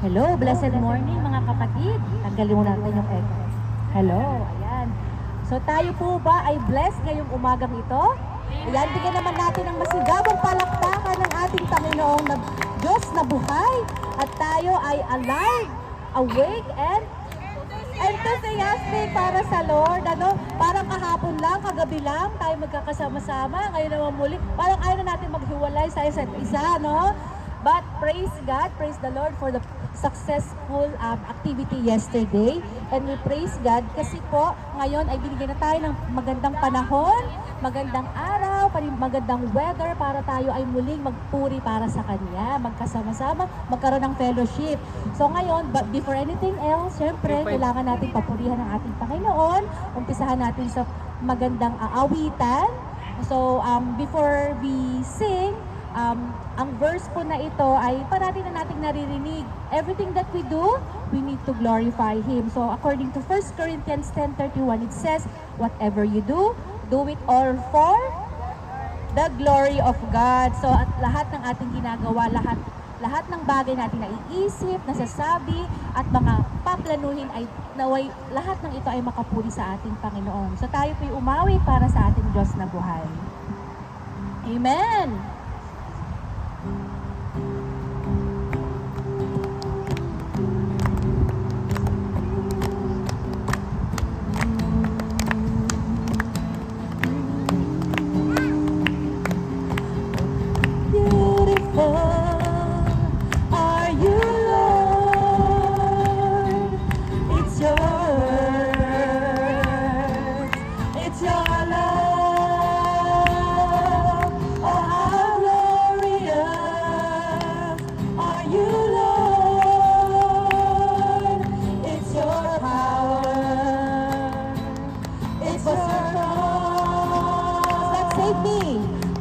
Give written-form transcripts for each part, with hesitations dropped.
Hello, blessed morning mga kapatid. Tanggalin mo natin yung echo. Hello, ayan. So tayo po ba ay blessed ngayong umagang ito? Ayan, bigyan naman natin ng masigabong palakpakan ng ating Panginoong na Diyos na buhay. At tayo ay alive, awake, and enthusiastic para sa Lord. Ano? Parang kahapon lang, kagabi lang, tayo magkakasama-sama. Ngayon naman muli, parang ayaw na natin maghiwalay sa isa't isa, no? But praise God, praise the Lord for the successful activity yesterday. And we praise God kasi po ngayon ay binigyan na tayo ng magandang panahon, magandang araw, magandang weather para tayo ay muling magpuri para sa Kanya, magkasama-sama, magkaroon ng fellowship. So ngayon, but before anything else, syempre, kailangan natin papurihan ang ating Panginoon. Umpisahan natin sa magandang aawitan. So before we sing, ang verse po na ito ay parati na nating naririnig. Everything that we do, we need to glorify Him. So according to 1 Corinthians 10:31, it says, whatever you do it all for the glory of God. So at lahat ng ating ginagawa, lahat ng bagay natin na iisip, nasasabi, at mga paplanuhin ay naway, lahat ng ito ay makapuri sa ating Panginoon. So tayo po'y umawi para sa ating Diyos na buhay. Amen!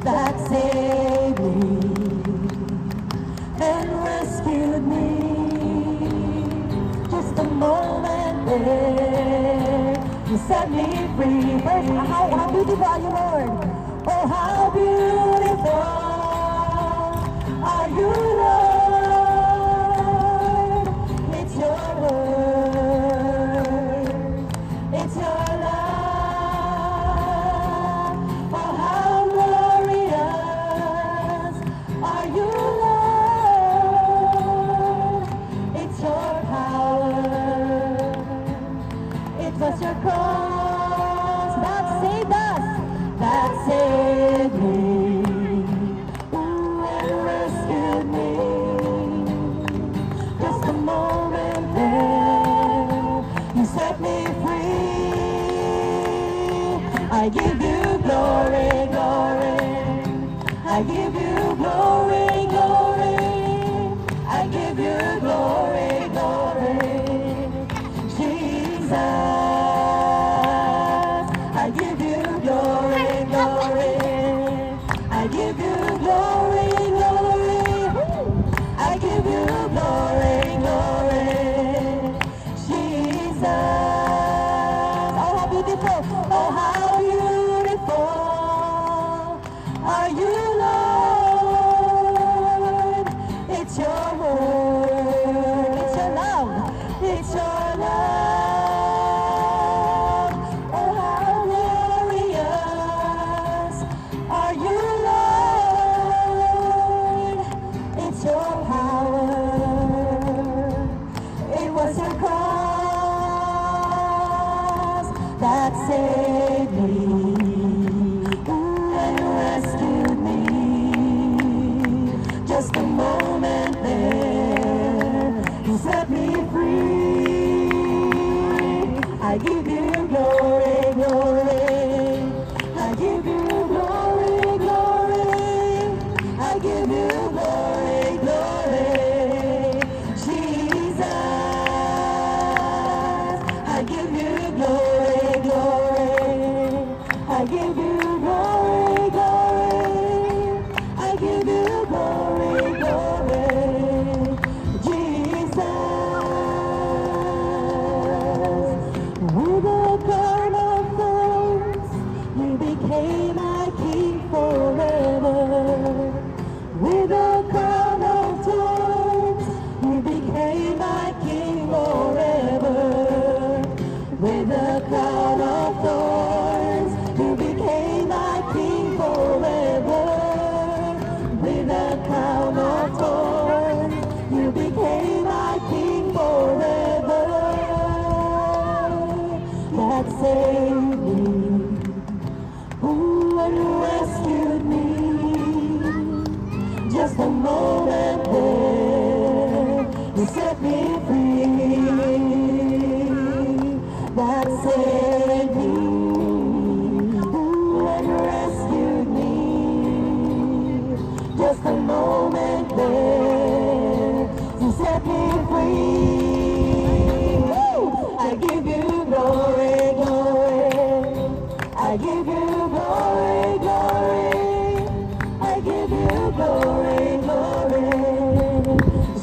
That saved me and rescued me. Just a moment there, you set me free. First, how beautiful are you, Lord? Oh, how beautiful are you, Lord? It's your word, it's your love. Your cross that saved us, that saved me, and rescued me. Just a moment there, you set me free. I give you glory, glory. I give you glory, glory. I give you glory, glory. Jesus. I give you glory, glory. I give you glory, glory. I give you glory, glory. Jesus. Oh, how beautiful. Oh, how beautiful are you, Lord. It's your word. It's your love. It's your love. That saved me and rescued me. Just a moment there, you set me free. I give you glory, glory. I give you glory, glory. I give you glory, glory. Jesus, I give you glory. I give you glory, glory. I give you glory, glory. Jesus, with a crown of thorns, you became my king forever. With a crown of thorns, you became and rescued me. Just a moment there, you set me free. That saved me and rescued me. Just a moment there, you set me free. Woo! I give you glory, glory. I give you glory, glory. I give you glory, glory.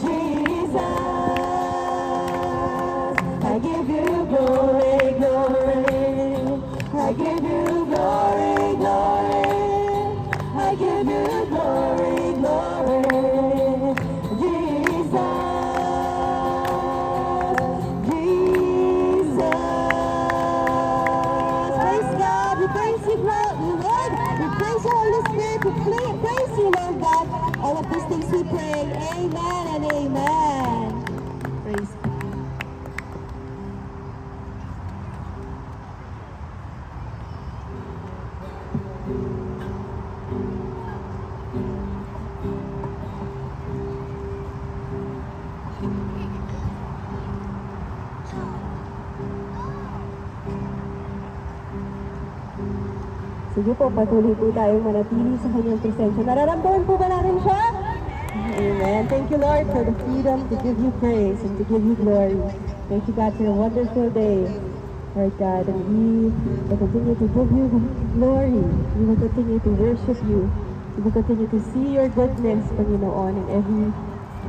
Jesus, I give you glory, glory. I give you glory, glory. I give you glory, glory. Jesus, Jesus. Praise God. We praise you, Lord. We praise you, Holy Spirit. We praise you, Lord God. All of these things we pray. Amen and amen. Praise God. Sige po, patuloy po tayong manatili sa kanyang presensya. Nararamdaman po ba natin siya? Amen. Thank you, Lord, for the freedom to give you praise and to give you glory. Thank you, God, for a wonderful day, Lord God. And we will continue to give you glory. We will continue to worship you. We will continue to see your goodness, Panginoon, in every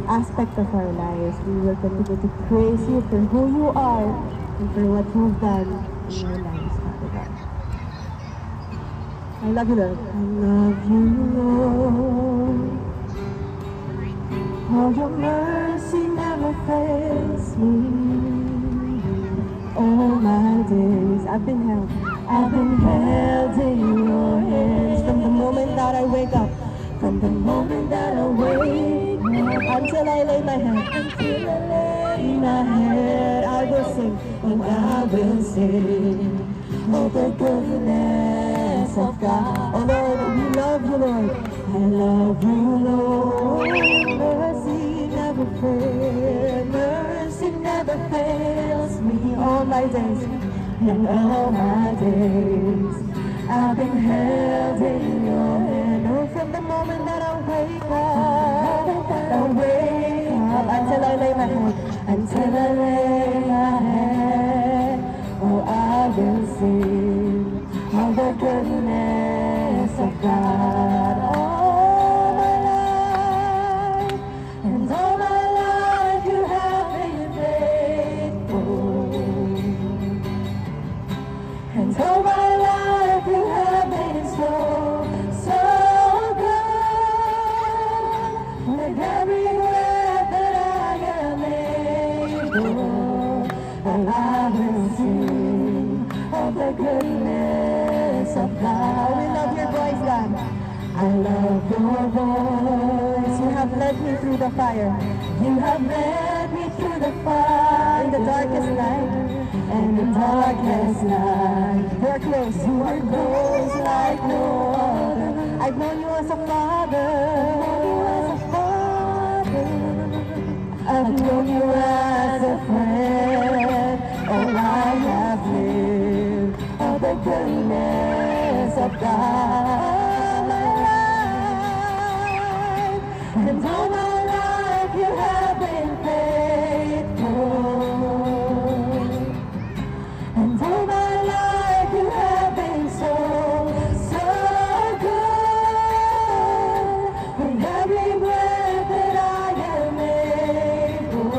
aspect of our lives. We will continue to praise you for who you are and for what you've done in our lives, Father God. I love you, Lord. I love you, Lord. Oh, your mercy never fails me. All my days I've been held in your hands. From the moment that I wake up, from the moment that I wake up, until I lay my head, I will sing, and I will sing of the goodness of God. Oh Lord, we love you, Lord. I love you, Lord. Mercy never fails. Mercy never fails me all my days. And all my days I've been held in your hand. Oh, from the moment that I wake up, until I lay my head, until I lay my head. Oh, I will sing of the goodness of God. All my life, and all my life you have been faithful. And all my life you have been so, so good. With every breath that I am able, and I will sing of the goodness of God. We love your voice, God. I love your voice. You have led me through the fire. You have led me through the fire. In the darkest night. And in darkest night. You are close. You are close like no other. I've known you as a father. I've known you as a friend. Oh, I have lived of the goodness of God. And all my life you have been faithful. And all my life you have been so, so good. With every breath that I am able,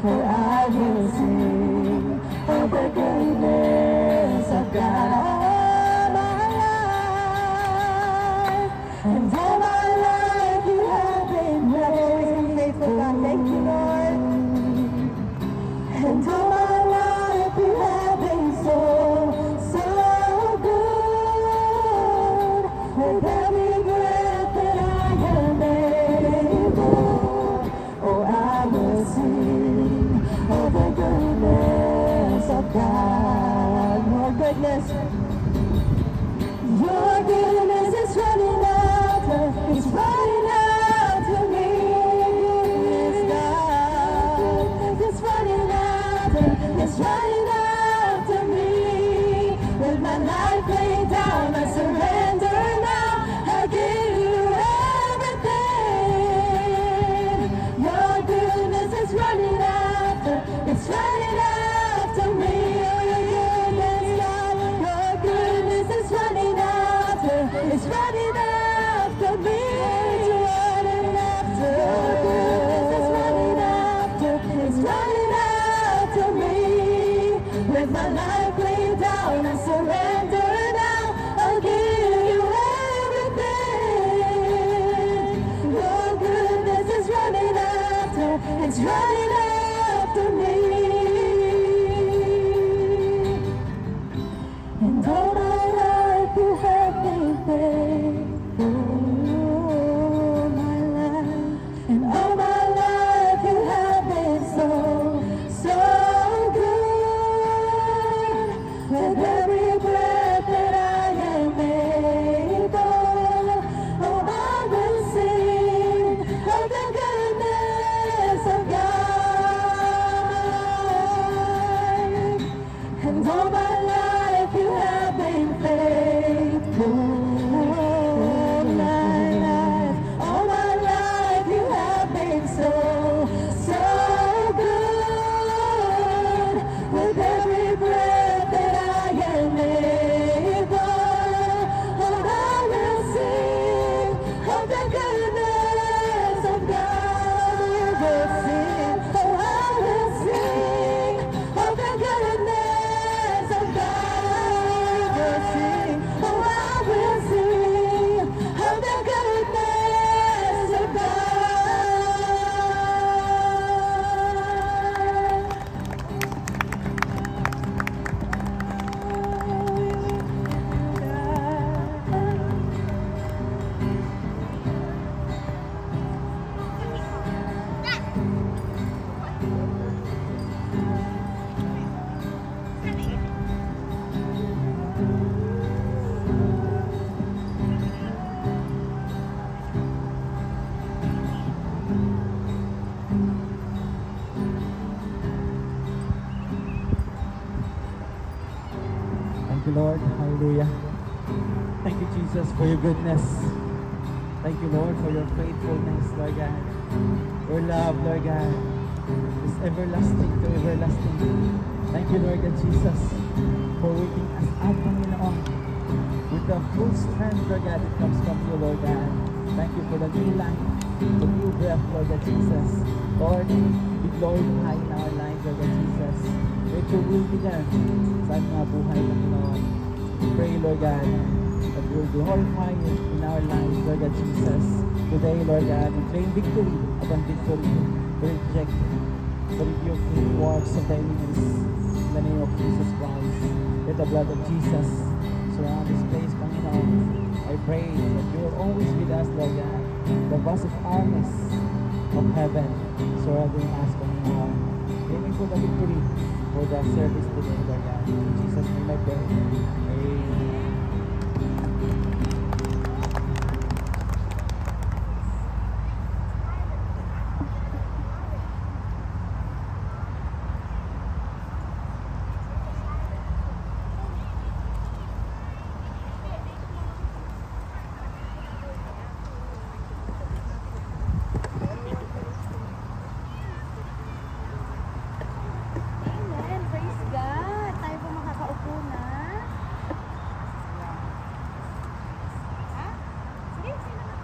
for I will sing of the goodness of God. All my life, and all my life you have been faithful, God. Thank you, Lord. And all my life you have been so, so good. With every breath that I am able, oh, I will sing of the goodness of God. Your goodness. Your Hallelujah. Thank you, Jesus, for your goodness. Thank you, Lord, for your faithfulness, Lord God. Your love, Lord God, is everlasting to everlasting. Thank you, Lord God Jesus, for waking us up, Panginoon, with the full strength, Lord God, that comes from you, Lord God. Thank you for the new life, the new breath, Lord God Jesus. Lord, be glorified in our lives, Lord God Jesus. Let your will be done sa aming mga buhay, Panginoon. We pray, Lord God, that you will glorify you in our lives, Lord God Jesus. Today, Lord God, we claim victory upon victory. We reject the rebuking works of the enemies in the name of Jesus Christ. Let the blood of Jesus surround this place, Panginoon. I pray that you are always with us, Lord God. The vast of armies of heaven surrounding us, Panginoon. Aiming for the victory for the service today, Lord God. In Jesus' name I pray. Amen. Amen. Praise God. Tayo po makakaupo na. Ha? Sige, sino na?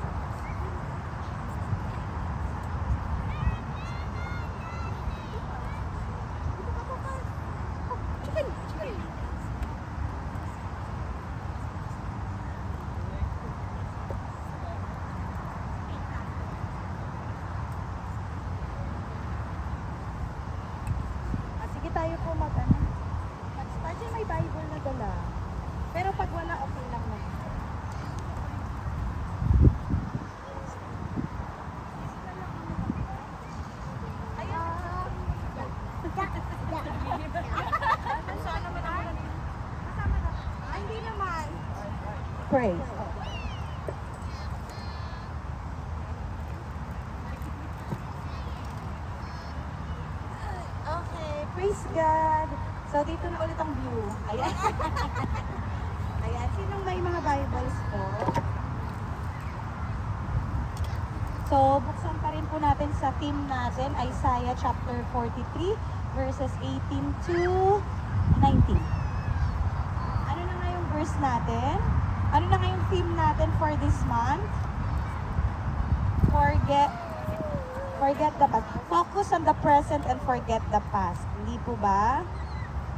Chicken, chicken. Sige tayo po mag-start. Yung may Bible na dala. Pero pag wala, okay lang na. Hindi naman. Praise. Okay, praise God. So, dito na ulit ang view. Ayan. Ayan, sinong may mga Bibles po? So, buksan pa rin po natin sa theme natin, Isaiah chapter 43, verses 18 to 19. Ano na nga yung verse natin? Ano na nga yung theme natin for this month? Forget the past. Focus on the present and forget the past. Hindi po ba?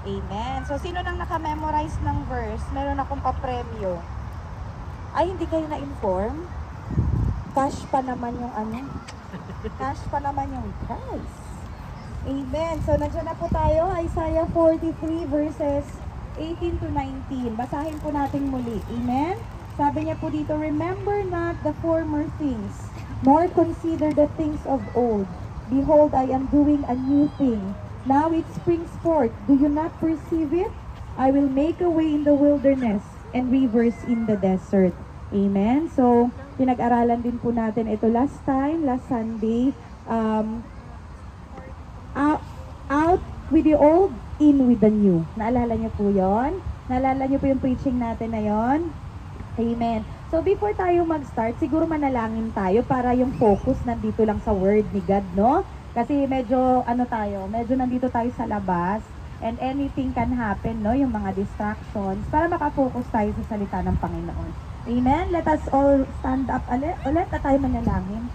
Amen. So, sino nang nakamemorize ng verse? Meron akong papremyo. Ay, hindi kayo na-inform? Cash pa naman yung Cash pa naman yung price. Amen. So, nandiyan na po tayo. Isaiah 43 verses 18 to 19. Basahin po natin muli. Amen. Sabi niya po dito, remember not the former things, nor consider the things of old. Behold, I am doing a new thing. Now it springs forth. Do you not perceive it? I will make a way in the wilderness and rivers in the desert. Amen. So, pinag-aralan din po natin ito last Sunday. Out with the old, in with the new. Naalala niyo po yon? Naalala niyo po yung preaching natin na yon? Amen. So, before tayo mag-start, siguro manalangin tayo para yung focus nandito lang sa word ni God, no? Kasi medyo, medyo nandito tayo sa labas and anything can happen, no? Yung mga distractions para makafocus tayo sa salita ng Panginoon. Amen. Let us all stand up ulit na tayo manalangin.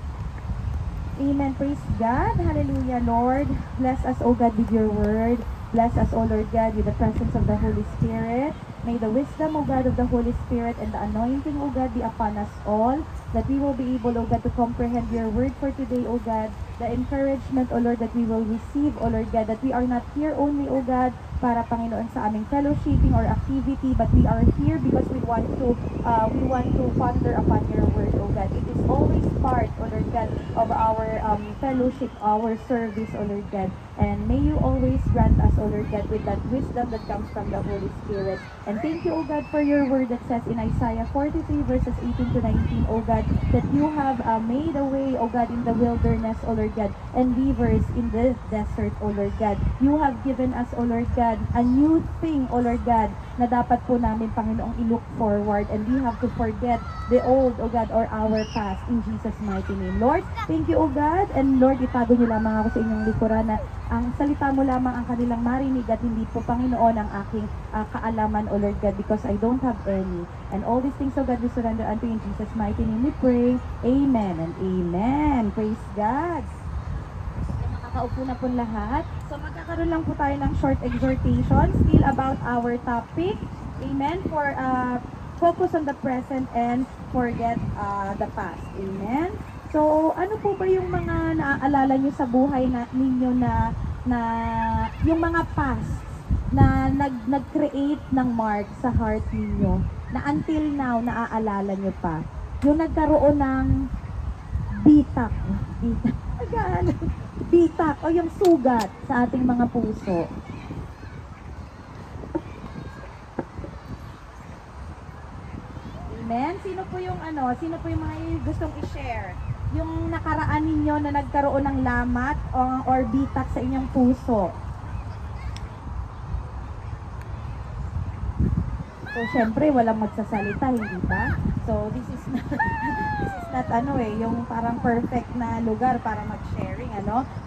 Amen. Praise God. Hallelujah, Lord. Bless us, O God, with your word. Bless us, O Lord God, with the presence of the Holy Spirit. May the wisdom, O God, of the Holy Spirit and the anointing, O God, be upon us all, that we will be able, O God, to comprehend your word for today, O God. The encouragement, O Lord, that we will receive, O Lord God, that we are not here only, O God, para Panginoon sa aming fellowshipping or activity, but we are here because we want to ponder upon your word, O God. God. It is always part, O Lord God, of our fellowship, our service, O Lord God. And may you always grant us, O Lord God, with that wisdom that comes from the Holy Spirit. And thank you, O God, for your word that says in Isaiah 43 verses 18 to 19, O God, that you have made a way, O God, in the wilderness, O Lord God, and rivers in the desert, O Lord God. You have given us, O Lord God, a new thing, O Lord God, na dapat po namin, Panginoong, i-look forward, and we have to forget the old, O God, or our past, in Jesus' mighty name. Lord, thank you, O God, and Lord, itago niyo lamang ako sa inyong likuran na ang salita mo lamang ang kanilang marinig at hindi po, Panginoon, ang aking kaalaman, O Lord God, because I don't have any. And all these things, O God, we surrender unto you in Jesus' mighty name we pray. Amen and amen. Praise God. Makakaupo na po lahat. So magkakaroon lang po tayo ng short exhortation still about our topic. Amen. For focus on the present and forget the past. Amen. So ano po ba yung mga naaalala nyo sa buhay ninyo na yung mga past na nag-create ng mark sa heart ninyo na until now naaalala nyo pa? Yung nagkaroon ng bitak. Bitak o yung sugat sa ating mga puso. Amen? Sino po yung mga gustong i-share? Yung nakaraan ninyo na nagkaroon ng lamat or bitak sa inyong puso. So, syempre, walang magsasalita, hindi ba? So, this is not yung parang perfect na lugar para mag-sharing,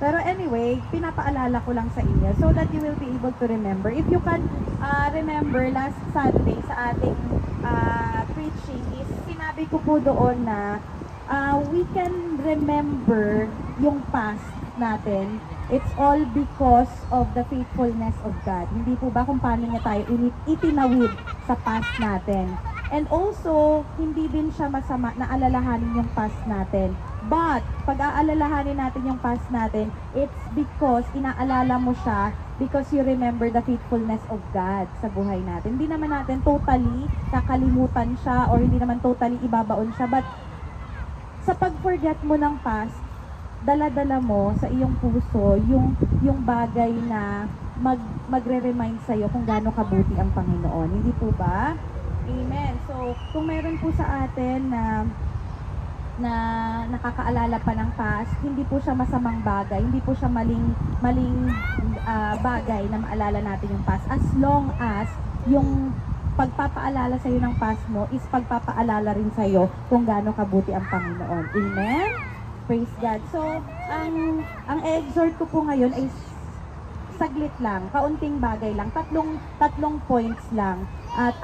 Pero anyway, pinapaalala ko lang sa inyo so that you will be able to remember. If you can remember, last Sunday sa ating preaching is, sinabi ko po doon na we can remember yung past natin. It's all because of the faithfulness of God. Hindi po ba kung paano niya tayo itinawid sa past natin. And also, hindi din siya masama na alalahanin yung past natin. But, pag aalalahanin natin yung past natin, it's because inaalala mo siya because you remember the faithfulness of God sa buhay natin. Hindi naman natin totally kakalimutan siya or hindi naman totally ibabaon siya. But, sa pag-forget mo ng past, dala-dala mo sa iyong puso yung bagay na magre-remind sa iyo kung gaano kabuti ang Panginoon. Hindi po ba? Amen. So, kung meron po sa atin na nakakaalala pa ng past, hindi po siya masamang bagay, hindi po siya maling bagay na maalala natin yung past. As long as yung pagpapaalala sa iyo ng past mo is pagpapaalala rin sa iyo kung gaano kabuti ang Panginoon. Amen. Praise God. So, ang exhort ko po ngayon ay saglit lang, kaunting bagay lang, tatlong points lang. At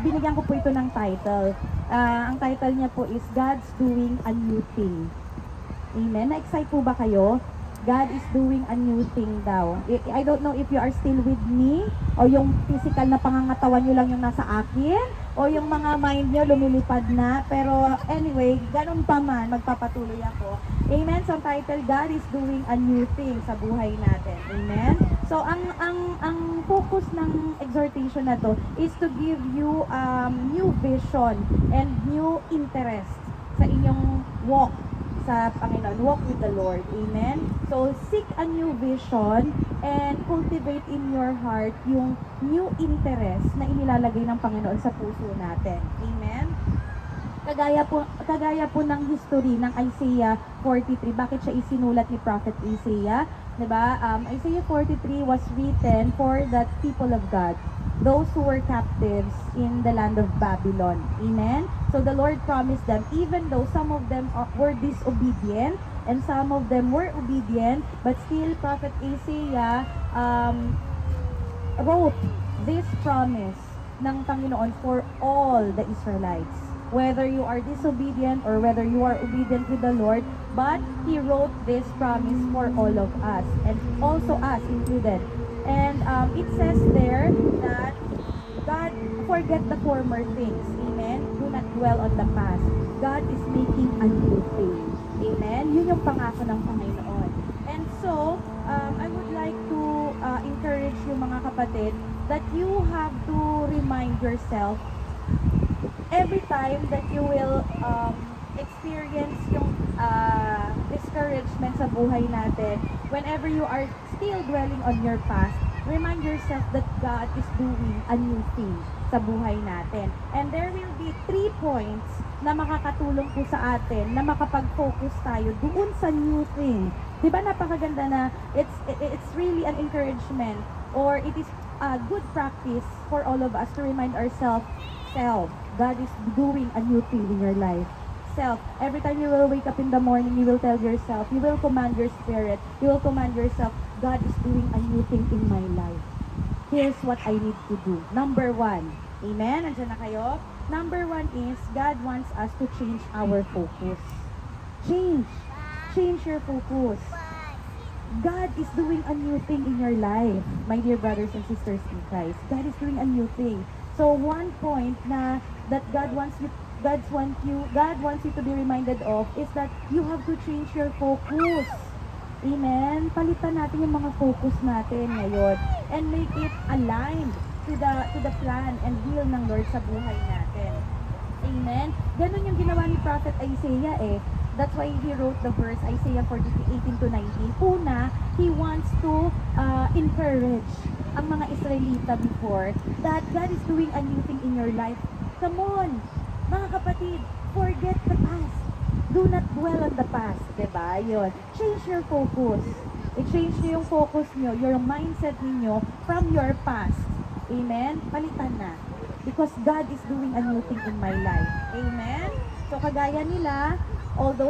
binigyan ko po ito ng title. Ang title niya po is God's Doing a New Thing. Amen. Na-excite po ba kayo? God is doing a new thing daw. I don't know if you are still with me o yung physical na pangangatawan nyo lang yung nasa akin o yung mga mind nyo lumilipad na. Pero anyway, ganun pa man, magpapatuloy ako. Amen. So, title, God is doing a new thing sa buhay natin. Amen. So, ang focus ng exhortation na to is to give you new vision and new interest sa inyong walk sa Panginoon. Walk with the Lord. Amen. So, seek a new vision and cultivate in your heart yung new interest na inilalagay ng Panginoon sa puso natin. Amen. Kagaya po ng history ng Isaiah 43. Bakit siya isinulat ni Prophet Isaiah? Diba? Isaiah 43 was written for the people of God, those who were captives in the land of Babylon. Amen? So the Lord promised them, even though some of them were disobedient, and some of them were obedient, but still Prophet Isaiah wrote this promise ng Panginoon for all the Israelites. Whether you are disobedient or whether you are obedient with the Lord, but He wrote this promise for all of us, and also us included. And it says there that God, forget the former things. Amen? Do not dwell on the past. God is making a new thing. Amen? Yun yung pangako ng Panginoon. And so, I would like to encourage yung mga kapatid that you have to remind yourself every time that you will experience yung discouragement sa buhay natin, whenever you are still dwelling on your past, remind yourself that God is doing a new thing sa buhay natin. And there will be 3 points na makakatulong po sa atin na makapag-focus tayo doon sa new thing. Di ba napakaganda na it's really an encouragement, or it is a good practice for all of us to remind ourselves, God is doing a new thing in your life. Every time you will wake up in the morning, you will tell yourself, you will command your spirit, you will command yourself, God is doing a new thing in my life. Here's what I need to do. Number 1. Amen? Andiyan na kayo? Number 1 is, God wants us to change our focus. Change your focus. God is doing a new thing in your life, my dear brothers and sisters in Christ. God is doing a new thing. So one point na that God wants you to be reminded of is that you have to change your focus. Amen. Palitan natin yung mga focus natin ngayon and make it aligned to the plan and will ng Lord sa buhay natin. Amen. Ganun yung ginawa ni Prophet Isaiah eh. That's why he wrote the verse Isaiah 43:18-19. Una, he wants to encourage ang mga Israelita before that God is doing a new thing in your life. Come on, mga kapatid, forget the past. Do not dwell on the past, diba? Yun. Change your focus. I-change niyo yung focus niyo, your mindset niyo from your past. Amen? Palitan na. Because God is doing a new thing in my life. Amen? So kagaya nila, although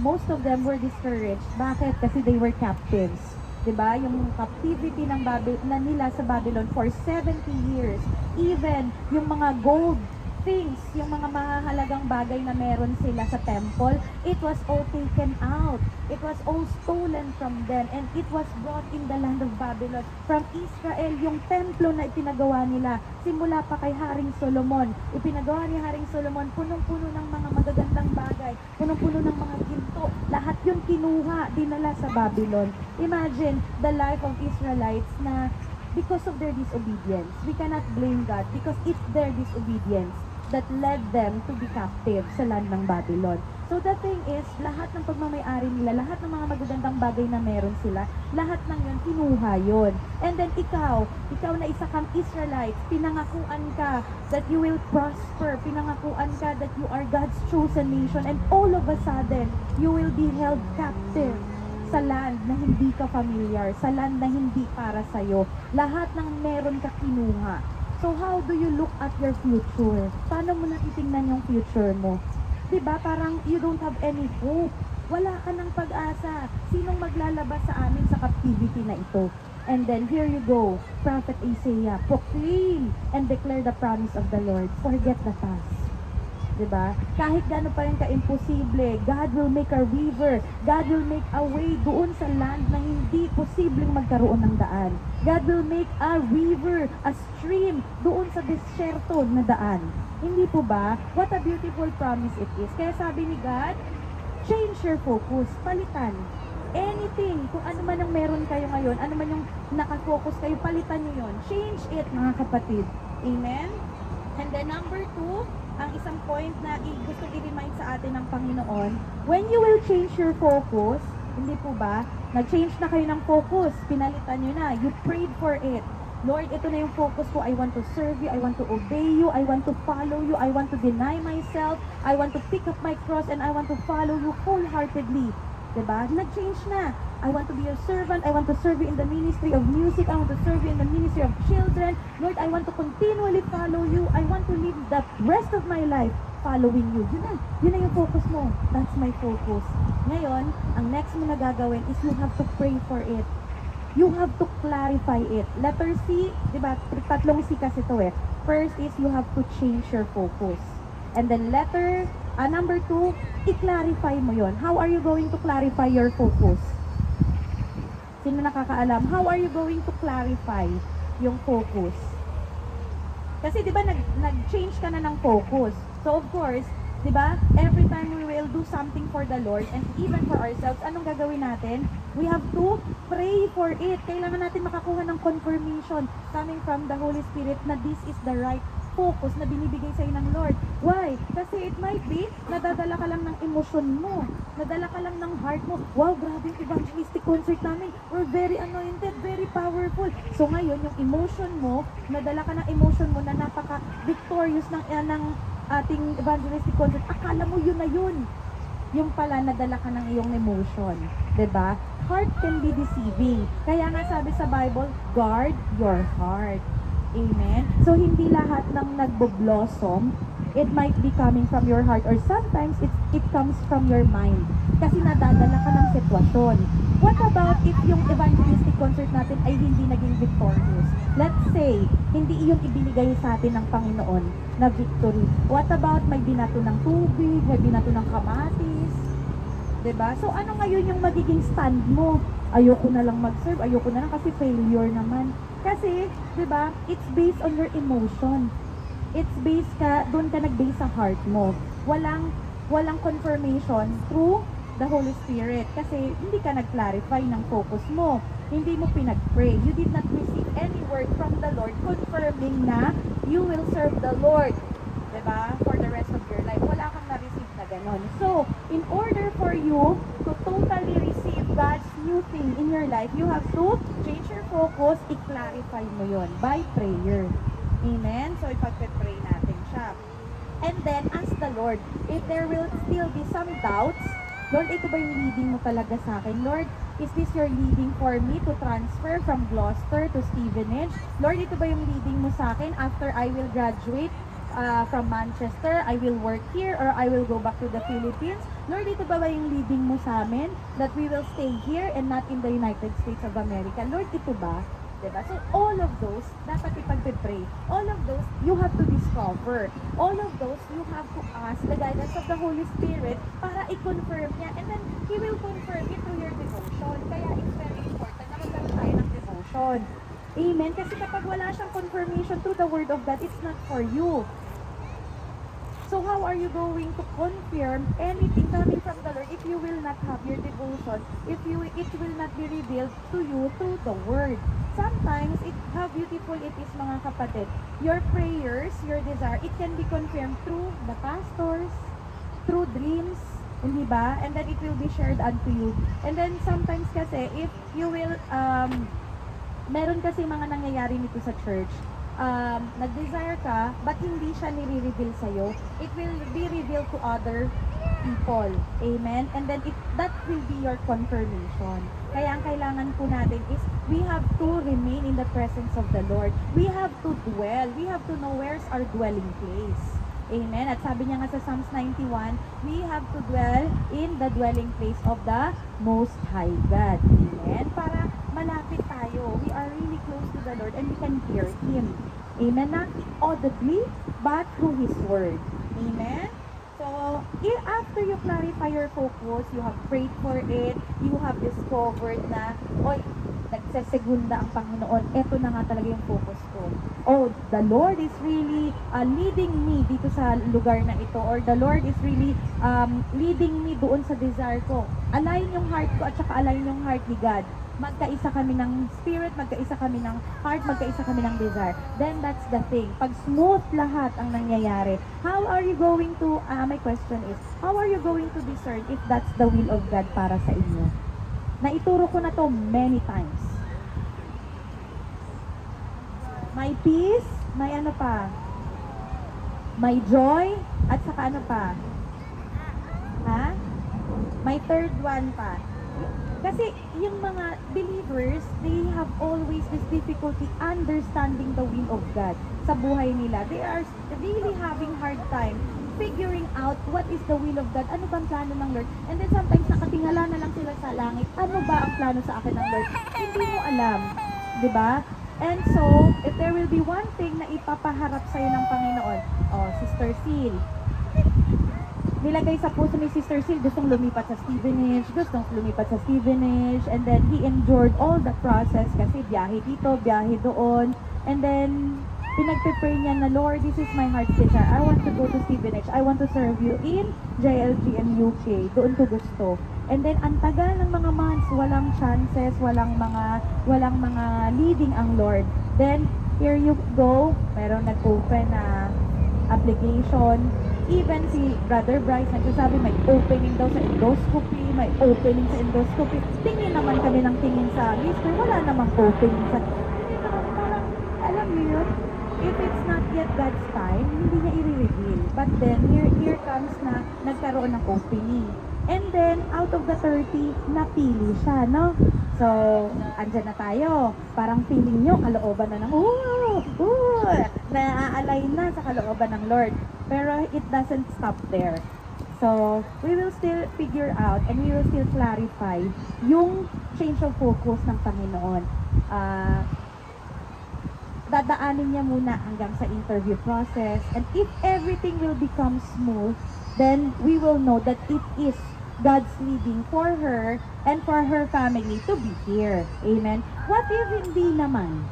most of them were discouraged. Bakit? Kasi they were captives. Diba? Yung captivity na nila sa Babylon for 70 years. Even yung mga gold things, yung mga mahahalagang bagay na meron sila sa temple, it was all taken out. It was all stolen from them and it was brought in the land of Babylon. From Israel, yung templo na ipinagawa nila, simula pa kay Haring Solomon, ipinagawa ni Haring Solomon, punong-puno ng mga magagandang bagay, punong-puno ng mga ginto, lahat yun kinuha, dinala sa Babylon. Imagine the life of Israelites na because of their disobedience, we cannot blame God because it's their disobedience that led them to be captive sa land ng Babylon. So the thing is, lahat ng pagmamayari nila, lahat ng mga magagandang bagay na meron sila, lahat ng yun, kinuha yun. And then ikaw na isa kang Israelite, pinangakuan ka that you will prosper, pinangakuan ka that you are God's chosen nation, and all of a sudden, you will be held captive sa land na hindi ka familiar, sa land na hindi para sa'yo. Lahat ng meron ka kinuha. So how do you look at your future? Paano mo natitingnan yung future mo? Diba? Parang you don't have any hope. Wala ka ng pag-asa. Sinong maglalabas sa amin sa captivity na ito? And then here you go, Prophet Isaiah, proclaim and declare the promise of the Lord. Forget the past. Diba? Kahit gaano pa rin ka-imposible, God will make a river. God will make a way doon sa land na hindi posibleng magkaroon ng daan. God will make a river, a stream, doon sa desyerto na daan. Hindi po ba? What a beautiful promise it is. Kaya sabi ni God, change your focus, palitan. Anything, kung ano man ang meron kayo ngayon, ano man yung nakafocus kayo, palitan nyo yun. Change it, mga kapatid. Amen? And then number 2, ang isang point na gusto i-remind sa atin ng Panginoon, when you will change your focus, hindi po ba, nag-change na kayo ng focus, pinalitan nyo na, you prayed for it. Lord, ito na yung focus ko, I want to serve you, I want to obey you, I want to follow you, I want to deny myself, I want to pick up my cross, and I want to follow you wholeheartedly. Diba? Nag-change na. I want to be your servant. I want to serve you in the ministry of music. I want to serve you in the ministry of children. Lord, I want to continually follow you. I want to live the rest of my life following you. Yun na yung focus mo. That's my focus. Ngayon, ang next mo na gagawin is you have to pray for it. You have to clarify it. Letter C, diba? Tatlong C kasi ito eh. First is you have to change your focus. And then number 2, i-clarify mo yon. How are you going to clarify your focus? Sino nakakaalam? How are you going to clarify yung focus? Kasi di ba nag-change ka na ng focus. So of course, di ba, every time we will do something for the Lord and even for ourselves, anong gagawin natin? We have to pray for it. Kailangan natin makakuha ng confirmation coming from the Holy Spirit na this is the right focus na binibigay sa'yo ng Lord. Why? Kasi it might be, nadadala ka lang ng emosyon mo. Nadala ka lang ng heart mo. Wow, grabe yung evangelistic concert namin. We're very anointed, very powerful. So ngayon, yung emotion mo, nadala ka ng emotion mo na napaka-victorious ng ating evangelistic concert. Akala mo yun na yun. Yung pala, nadala ka ng iyong emotion. 'Di ba? Heart can be deceiving. Kaya nga sabi sa Bible, guard your heart. Amen? So, hindi lahat ng nagbo-blossom, it might be coming from your heart or sometimes it comes from your mind. Kasi nadadala ka ng sitwasyon. What about if yung evangelistic concert natin ay hindi naging victorious? Let's say, hindi iyon ibinigay sa atin ng Panginoon na victory. What about may binato ng tubig, may binato ng kamatis? 'Di ba? So ano ngayon yung magiging stand mo? Ayoko na lang mag-serve, ayoko na lang kasi failure naman. Kasi, 'di ba? It's based on your emotion. It's based doon ka nag-base sa heart mo. Walang confirmation through the Holy Spirit kasi hindi ka nag-clarify ng focus mo. Hindi mo pinag-pray. You did not receive any word from the Lord confirming na you will serve the Lord. 'Di ba? For the rest of your life. Wala kang na-receive na ganon. So, in order for you to totally receive God's new thing in your life, you have to change your focus, i-clarify mo yon by prayer. Amen? So, ipag-pray natin siya. And then, ask the Lord, if there will still be some doubts, Lord, ito ba yung leading mo talaga sa akin? Lord, is this your leading for me to transfer from Gloucester to Stevenage? Lord, ito ba yung leading mo sa akin after I will graduate from Manchester, I will work here or I will go back to the Philippines? Lord, ito ba yung leading mo sa amin that we will stay here and not in the United States of America? Lord, ito ba? Diba? So, all of those, dapat ipag-pray. All of those, you have to discover. All of those, you have to ask the guidance of the Holy Spirit para i-confirm niya. And then, He will confirm it through your devotion. Kaya, it's very important na magkaroon tayo ng devotion. Amen? Kasi kapag wala siyang confirmation through the Word of God, it's not for you. So how are you going to confirm anything coming from the Lord if you will not have your devotion, if it will not be revealed to you through the Word? Sometimes, how beautiful it is, mga kapatid. Your prayers, your desire, it can be confirmed through the pastors, through dreams, hindi ba? And then it will be shared unto you. And then sometimes kasi, if you will, meron kasi mga nangyayari nito sa church, nag-desire ka, but hindi siya nire-reveal sa'yo, it will be revealed to other people. Amen? And then that will be your confirmation. Kaya ang kailangan po natin is we have to remain in the presence of the Lord. We have to dwell. We have to know where's our dwelling place. Amen? At sabi niya nga sa Psalms 91, we have to dwell in the dwelling place of the Most High God. Amen? Para malapit tayo. We are really close to the Lord and we can hear Him. Amen? Not audibly, but through His Word. Amen? So, after you clarify your focus, you have prayed for it, you have discovered na, oy, nagsesegunda ang Panginoon, eto na nga talaga yung focus ko. Oh, the Lord is really leading me dito sa lugar na ito, or the Lord is really leading me doon sa desire ko. Align yung heart ko at saka align yung heart ni God. Magkaisa kami ng spirit, magkaisa kami ng heart, magkaisa kami ng desire. Then that's the thing. Pag smooth lahat ang nangyayari, how are you going to, my question is, how are you going to discern if that's the will of God para sa inyo? Naituro ko na to many times. May peace, may ano pa? May joy, at saka ano pa? Ha? May third one pa. Kasi yung mga believers, they have always this difficulty understanding the will of God sa buhay nila. They are really having hard time figuring out what is the will of God. Ano ba ang plano ng Lord? And then sometimes nakatingala na lang sila sa langit. Ano ba ang plano sa akin ng Lord? Hindi mo alam. 'Di ba? And so, if there will be one thing na ipapaharap sa'yo ng Panginoon, Sister Sil, nilagay sa puso ni Sister Sil, gustong lumipat sa Stevenage, and then he endured all the process kasi biyahe dito, biyahe doon, and then pinagpe-pray niya na, Lord, this is my heart's desire. I want to go to Stevenage. I want to serve you in JLG and UK. Doon ko gusto. And then, ang tagal ng mga months, walang chances, walang mga leading ang Lord. Then, here you go, meron nag-open na application. Even si Brother Bryce nagsasabi may opening daw sa endoscopy, may opening sa endoscopy. Tingin naman kami ng tingin sa list, pero wala namang opening sa... Parang, alam niyo yun, if it's not yet God's time, hindi niya i-reveal. But then, here comes na nagkaroon ng opening. And then, out of the 30, napili siya, no? So, andyan na tayo. Parang feeling nyo, kalooban na ng, na-align na sa kalooban ng Lord. Pero it doesn't stop there. So, we will still figure out and we will still clarify yung change of focus ng Panginoon. Dadaanin niya muna hanggang sa interview process. And if everything will become smooth, then we will know that it is God's leading for her and for her family to be here. Amen? What if hindi naman?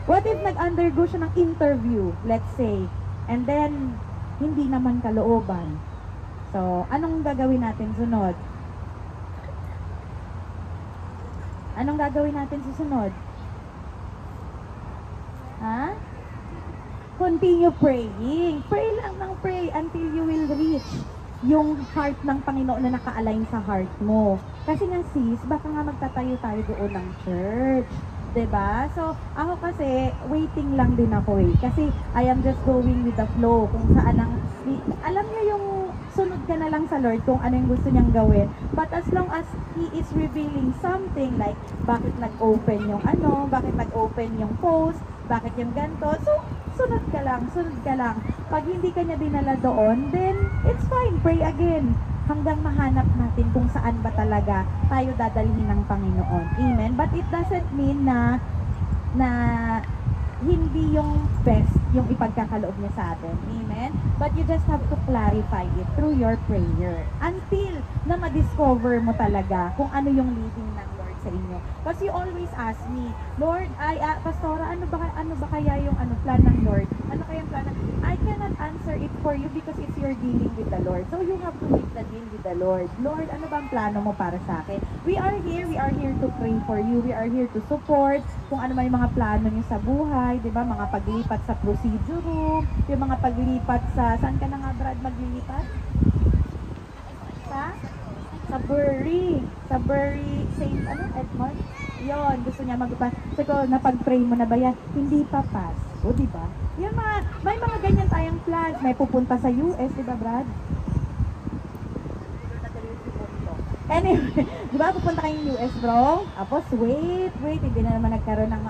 What if nag-undergo siya ng interview, let's say, and then hindi naman kalooban? So, anong gagawin natin sunod? Anong gagawin natin susunod? Ha? Continue praying. Pray lang ng pray until you will reach yung heart ng Panginoon na naka-align sa heart mo. Kasi nga sis, baka nga magtatayo tayo doon ng church. 'Di ba? So, ako kasi, waiting lang din ako eh. Kasi, I am just going with the flow. Kung saan ang, alam niyo yung sunod ka na lang sa Lord kung ano yung gusto niyang gawin. But as long as He is revealing something like, bakit nag-open yung ano, bakit nag-open yung post, bakit yung ganito. So, sunod ka lang. Pag hindi ka niya dinala doon, then it's fine, pray again. Hanggang mahanap natin kung saan ba talaga tayo dadalhin ng Panginoon. Amen? But it doesn't mean na hindi yung best yung ipagkakaloob niya sa atin. Amen? But you just have to clarify it through your prayer until na ma-discover mo talaga kung ano yung leading ng Lord sa inyo. Kasi you always ask me, Lord, Pastora, ano ba kaya yung plan ng Lord? Ano kaya yung plan ng... I cannot answer it for you because it's your dealing with the Lord. So you have to make the deal with the Lord. Lord, ano bang plano mo para sa akin? We are here to pray for you. We are here to support kung ano may mga plano niyo sa buhay, 'di ba? Mga paglipat sa procedure room, yung mga paglipat sa saan ka na nga Brad maglilipat? Sa Bury Saint Edmond. Yon, gusto niya siguro napag-pray mo na ba yan? Hindi pa pass. O, di ba? Yung may mga ganyan tayong plans. May pupunta sa US, di ba, Brad? Anyway, di ba pupunta kayong US, bro? Tapos, wait, hindi na naman nagkaroon ng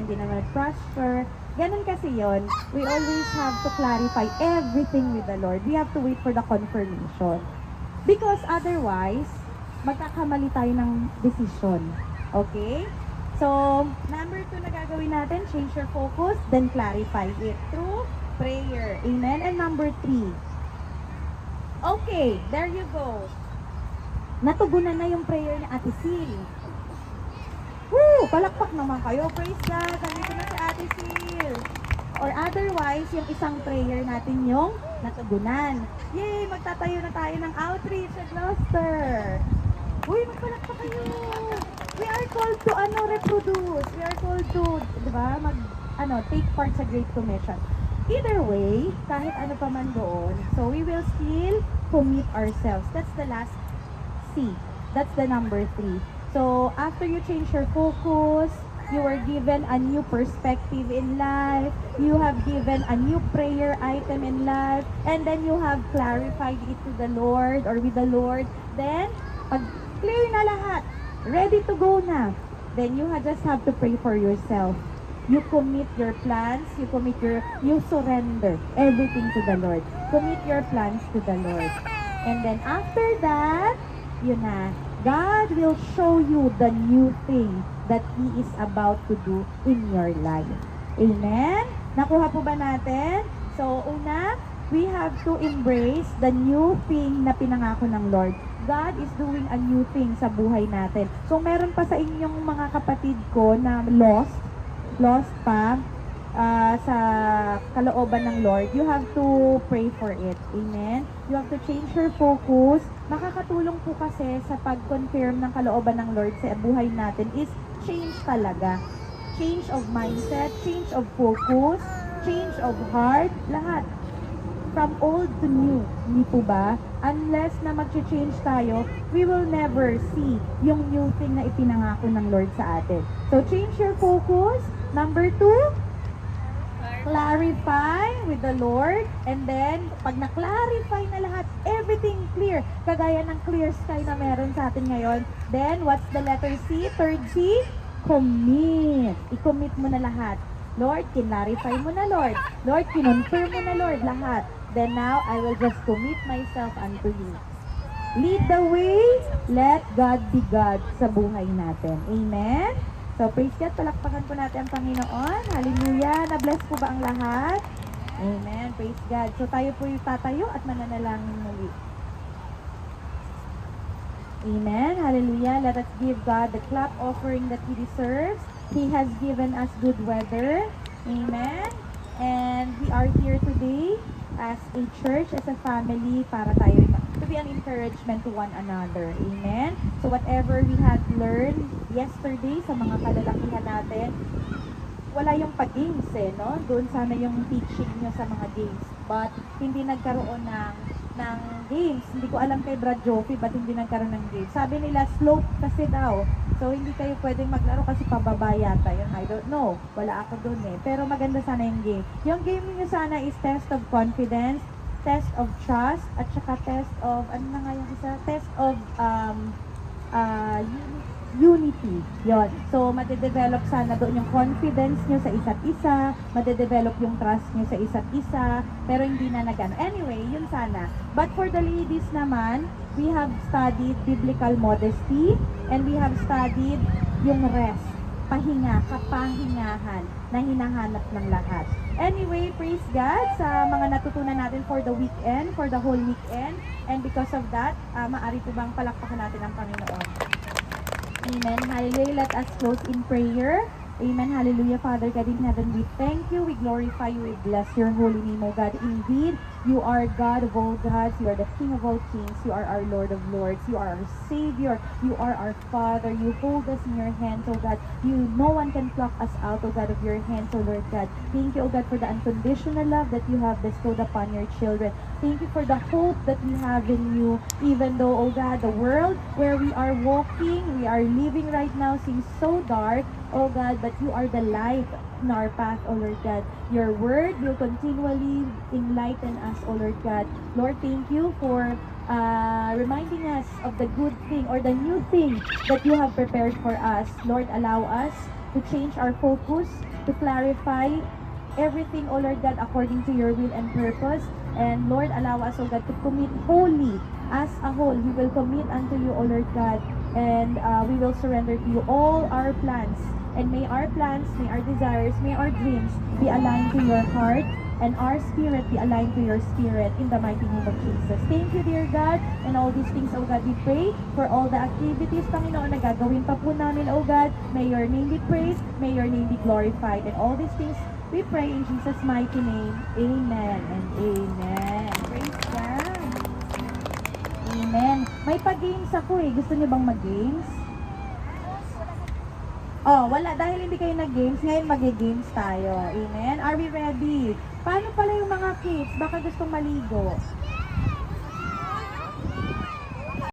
hindi na naman nag-prosper. Ganun kasi yon. We always have to clarify everything with the Lord. We have to wait for the confirmation. Because otherwise, magkakamali tayo ng decision. Okay? So, number 2 na gagawin natin, change your focus, then clarify it through prayer. Amen? And number 3. Okay, there you go. Natugunan na yung prayer ni Ate Sil. Woo! Palakpak naman kayo. Praise God! Nandito na si Ate Sil. Or otherwise, yung isang prayer natin yung natugunan. Yay! Magtatayo na tayo ng outreach sa Gloucester. Uy, magpalakpak kayo! We are called to reproduce. We are called to, di ba, take part sa Great Commission. Either way, kahit ano pa man doon, so we will still commit ourselves. That's the last C. That's the number 3. So, after you change your focus, you were given a new perspective in life, you have given a new prayer item in life, and then you have clarified it to the Lord or with the Lord, then, pag clear na lahat, ready to go na, then you just have to pray for yourself. You commit your plans, you surrender everything to the Lord. Commit your plans to the Lord. And then after that, yun na, God will show you the new thing that He is about to do in your life. Amen? Nakuha po ba natin? So, una, we have to embrace the new thing na pinangako ng Lord. God is doing a new thing sa buhay natin. So, meron pa sa inyong mga kapatid ko na lost pa sa kalooban ng Lord, you have to pray for it. Amen? You have to change your focus. Makakatulong po kasi sa pag-confirm ng kalooban ng Lord sa buhay natin is change talaga. change of mindset, change of focus, change of heart, lahat. From old to new, hindi po ba? Unless na mag-change tayo, we will never see yung new thing na ipinangako ng Lord sa atin. So, change your focus. Number 2, clarify with the Lord. And then, pag na-clarify na lahat, everything clear. Kagaya ng clear sky na meron sa atin ngayon. Then, what's the letter C? Third C? Commit. I-commit mo na lahat. Lord, kinlarify mo na, Lord. Lord, kinonfirm mo na, Lord, lahat. Then now, I will just commit myself unto you. Lead the way. Let God be God sa buhay natin. Amen? So, praise God. Palakpakan po natin ang Panginoon. Hallelujah. Na-bless po ba ang lahat? Amen. Praise God. So, tayo po yung tatayo at mananalangin muli. Amen. Hallelujah. Let us give God the clap offering that He deserves. He has given us good weather. Amen. And we are here today as a church, as a family, para tayo to be an encouragement to one another. Amen. So whatever we had learned yesterday sa mga kalalakihan natin, wala yung pag-games no? Doon sana yung teaching nyo sa mga games. But hindi nagkaroon ng games. Hindi ko alam kay Brad Joffy ba't hindi nagkaroon ng games. Sabi nila slope kasi daw. So, hindi kayo pwedeng maglaro kasi pababa yata yun. I don't know. Wala ako dun Pero maganda sana yung game. Yung game niyo sana is test of confidence, test of trust, at saka test of, ano na nga yung isa? Test of unity. Yon. So, madedevelop sana doon yung confidence nyo sa isa't isa, madedevelop yung trust nyo sa isa't isa, pero hindi na nagano. Anyway, yun sana. But for the ladies naman, we have studied biblical modesty, and we have studied yung rest, pahinga, kapahingahan na hinahanap ng lahat. Anyway, praise God sa mga natutunan natin for the weekend, for the whole weekend, and because of that, maaari po bang palakpakan natin ang Panginoon? Amen. Hallelujah. Let us close in prayer. Amen. Hallelujah. Father God in heaven, we thank you, we glorify you, we bless your holy name, O God. Indeed, you are God of all gods, you are the King of all kings, you are our Lord of lords, you are our Savior, you are our Father, you hold us in your hands, O God. No one can pluck us out, O God, of your hands, O Lord God. Thank you, O God, for the unconditional love that you have bestowed upon your children. Thank you for the hope that we have in you, even though, O God, the world where we are walking, we are living right now seems so dark, O God, but you are the light in our path, O Lord God. Your word will continually enlighten us, O Lord God. Lord, thank you for reminding us of the good thing or the new thing that you have prepared for us. Lord, allow us to change our focus, to clarify everything, O Lord God, according to your will and purpose. And Lord, allow us, O God, to commit wholly as a whole. We will commit unto you, O Lord God, and we will surrender to you all our plans. And may our plans, may our desires, may our dreams be aligned to your heart, and our spirit be aligned to your spirit in the mighty name of Jesus. Thank you, dear God, and all these things, O God, we pray for all the activities, Panginoon, na gagawin pa po namin, O God. May your name be praised, may your name be glorified, and all these things we pray in Jesus' mighty name. Amen and amen. Praise God. Amen. May pa-games ako Gusto niyo bang mag-games? Oh, wala. Dahil hindi kayo nag-games, ngayon mag-games tayo. Amen? Are we ready? Paano pala yung mga kids? Baka gustong maligo.